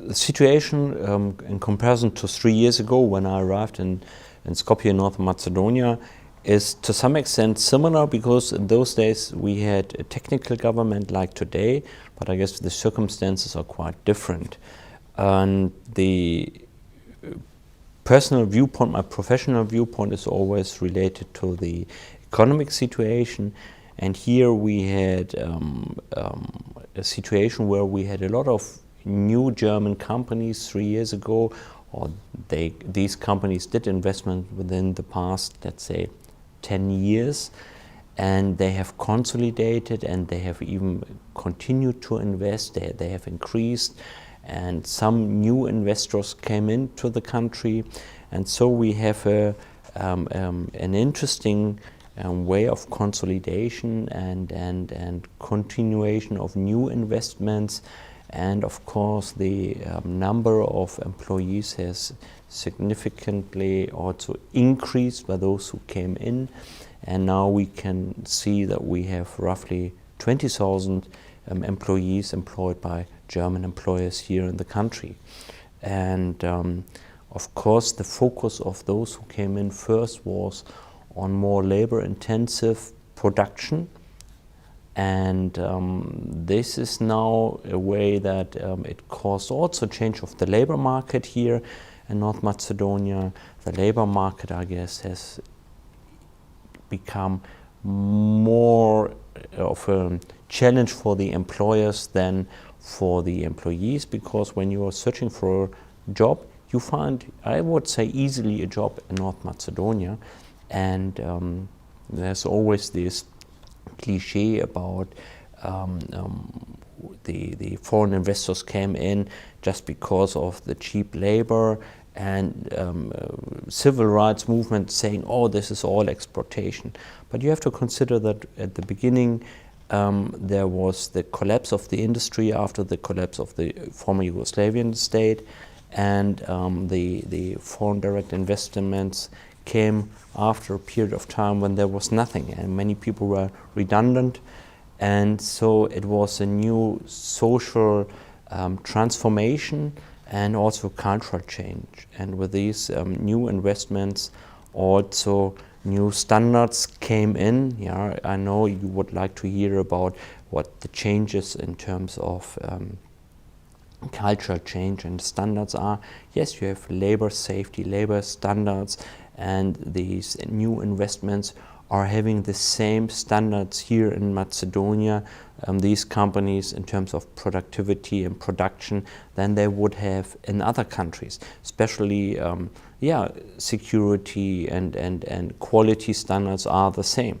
the situation in comparison to 3 years ago when I arrived in Skopje, North Macedonia, is to some extent similar, because in those days we had a technical government like today, but I guess the circumstances are quite different. And the personal viewpoint, my professional viewpoint, is always related to the economic situation. And here we had a situation where we had a lot of new German companies 3 years ago, or these companies did investment within the past, let's say, 10 years, and they have consolidated and they have even continued to invest. They have increased, and some new investors came into the country, and so we have an interesting way of consolidation and continuation of new investments. And of course the number of employees has significantly also increased by those who came in, and now we can see that we have roughly 20,000 employees employed by German employers here in the country. And of course the focus of those who came in first was on more labor-intensive production, and this is now a way that it caused also change of the labor market here in North Macedonia. The labor market, I guess, has become more of a challenge for the employers than for the employees, because when you are searching for a job, you find, I would say, easily a job in North Macedonia. And there's always this cliche about the foreign investors came in just because of the cheap labor, and civil rights movement saying, oh, this is all exploitation. But you have to consider that at the beginning there was the collapse of the industry after the collapse of the former Yugoslavian state, and the foreign direct investments came after a period of time when there was nothing and many people were redundant. And so it was a new social transformation and also cultural change. And with these new investments, also new standards came in. Yeah, I know you would like to hear about what the changes in terms of cultural change and standards are. Yes, you have labor safety, labor standards, and these new investments are having the same standards here in Macedonia, these companies, in terms of productivity and production, than they would have in other countries. Especially, security and quality standards are the same.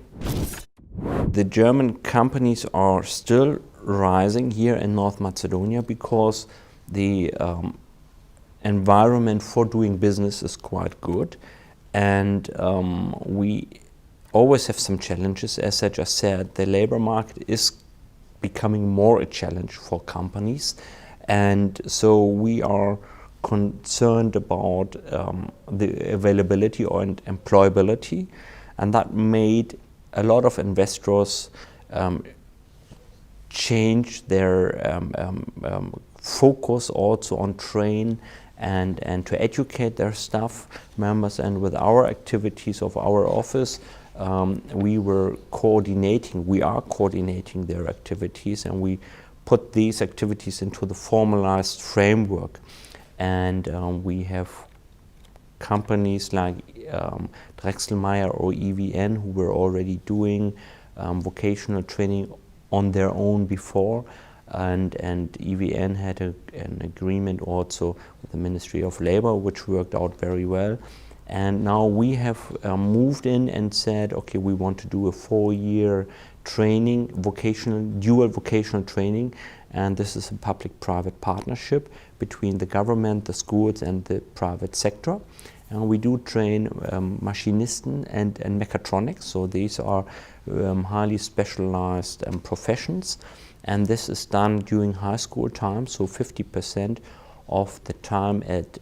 The German companies are still rising here in North Macedonia because the environment for doing business is quite good. And we always have some challenges. As I just said, the labor market is becoming more a challenge for companies, and so we are concerned about the availability and employability, and that made a lot of investors change their focus also on train and to educate their staff members. And with our activities of our office, we are coordinating their activities, and we put these activities into the formalized framework. And we have companies like Drechselmeier or EVN who were already doing vocational training on their own before. And EVN had an agreement also with the Ministry of Labor, which worked out very well. And now we have moved in and said, okay, we want to do a 4-year training, dual vocational training, and this is a public-private partnership between the government, the schools, and the private sector. And we do train machinisten and mechatronics, so these are highly specialized professions. And this is done during high school time, so 50% of the time at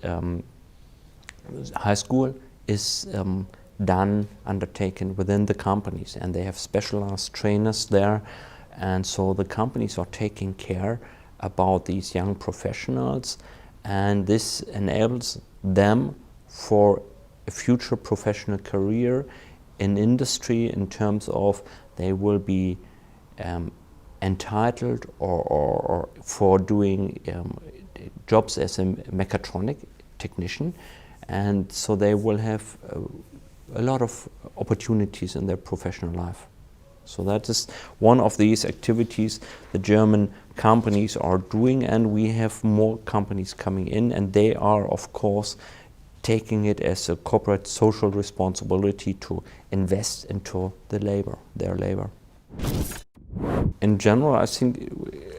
high school is undertaken within the companies, and they have specialized trainers there. And so the companies are taking care about these young professionals, and this enables them for a future professional career in industry, in terms of they will be entitled or for doing jobs as a mechatronic technician, and so they will have a lot of opportunities in their professional life. So that is one of these activities the German companies are doing, and we have more companies coming in, and they are of course taking it as a corporate social responsibility to invest into their labor. In general, I think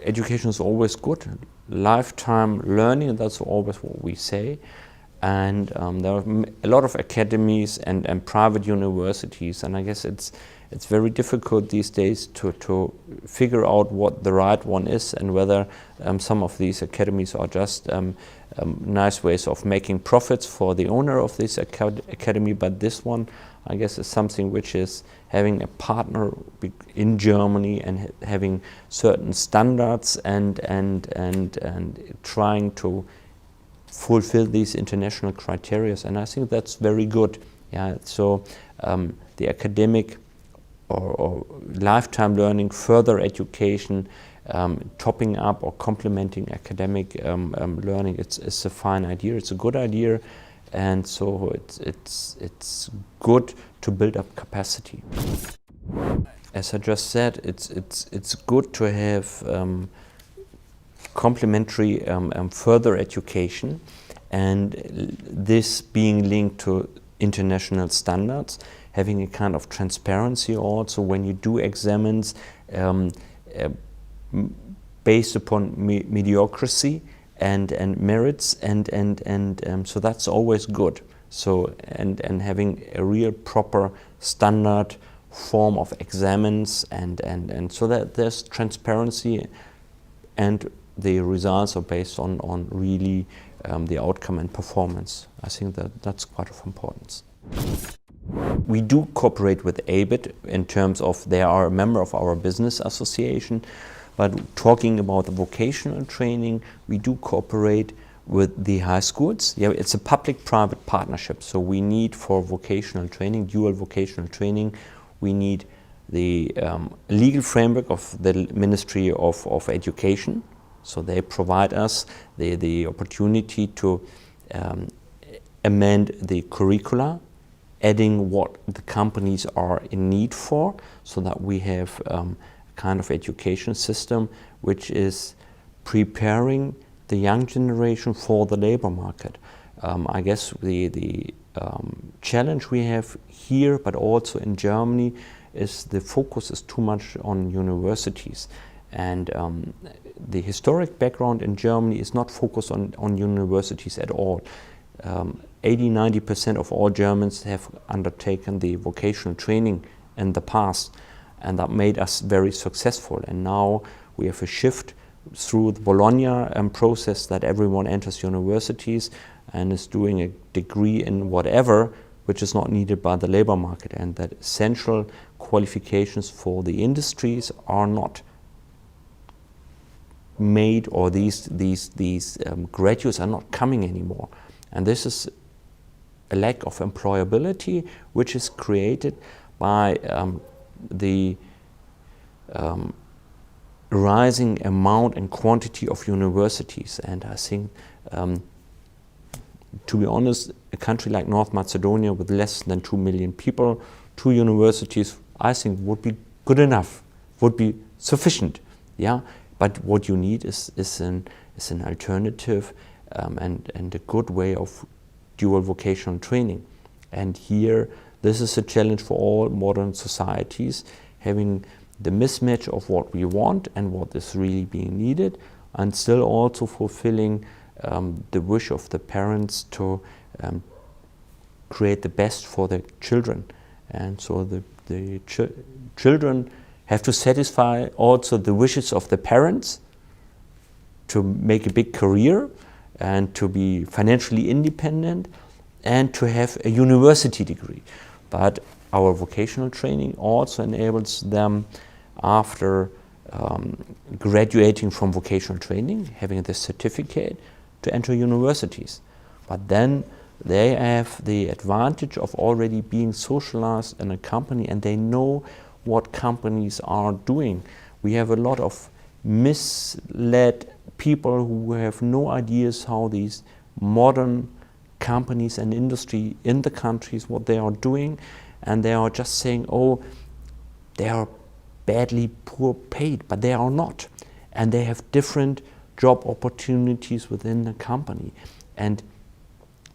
education is always good. Lifetime learning, that's always what we say. And there are a lot of academies and private universities, and I guess it's very difficult these days to figure out what the right one is, and whether some of these academies are just nice ways of making profits for the owner of this academy. But this one, I guess, is something which is having a partner in Germany and having certain standards and trying to fulfill these international criteria, and I think that's very good. Yeah, so the academic or lifetime learning, further education, topping up or complementing academic learning, it's a fine idea. It's a good idea, and so it's good to build up capacity. As I just said, it's good to have complementary further education, and this being linked to international standards, having a kind of transparency also when you do examines based upon mediocrity and merits, and so that's always good. So and having a real proper standard form of examines, and so that there's transparency, and the results are based on really the outcome and performance. I think that's quite of importance. We do cooperate with ABIT in terms of they are a member of our business association, but talking about the vocational training, we do cooperate with the high schools. Yeah, it's a public-private partnership, so we need for vocational training, dual vocational training, we need the legal framework of the Ministry of Education. So they provide us the opportunity to amend the curricula, adding what the companies are in need for, so that we have a kind of education system which is preparing the young generation for the labor market. I guess the challenge we have here, but also in Germany, is the focus is too much on universities. And the historic background in Germany is not focused on universities at all. 80–90% of all Germans have undertaken the vocational training in the past, and that made us very successful. And now we have a shift through the Bologna process that everyone enters universities and is doing a degree in whatever, which is not needed by the labor market, and that essential qualifications for the industries are not made, or these graduates are not coming anymore. And this is a lack of employability, which is created by the rising amount and quantity of universities. And I think, to be honest, a country like North Macedonia with less than 2 million people, 2 universities, I think would be good enough, would be sufficient. Yeah, but what you need is an alternative and a good way of dual vocational training. And here, this is a challenge for all modern societies, having the mismatch of what we want and what is really being needed, and still also fulfilling the wish of the parents to create the best for their children. And so the children have to satisfy also the wishes of the parents to make a big career and to be financially independent and to have a university degree. But our vocational training also enables them, after graduating from vocational training, having the certificate, to enter universities. But then they have the advantage of already being socialized in a company, and they know what companies are doing. We have a lot of misled people who have no ideas how these modern companies and industry in the countries, what they are doing, and they are just saying, oh, they are badly poor paid, but they are not. And they have different job opportunities within the company. And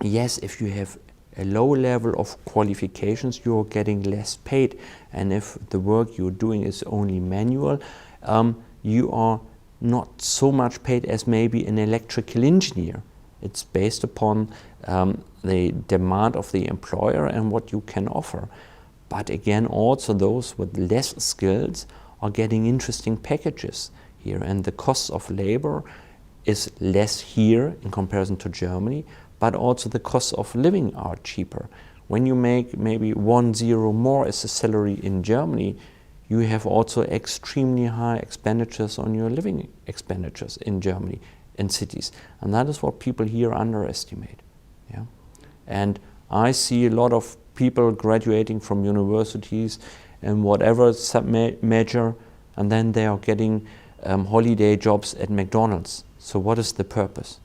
yes, if you have a low level of qualifications, you're getting less paid. And if the work you're doing is only manual, you are not so much paid as maybe an electrical engineer. It's based upon the demand of the employer and what you can offer. But again, also those with less skills are getting interesting packages here, and the cost of labor is less here in comparison to Germany, but also the costs of living are cheaper. When you make maybe 1 more as a salary in Germany, you have also extremely high expenditures on your living expenditures in Germany, in cities. And that is what people here underestimate. Yeah? And I see a lot of people graduating from universities in whatever major, and then they are getting holiday jobs at McDonald's. So what is the purpose?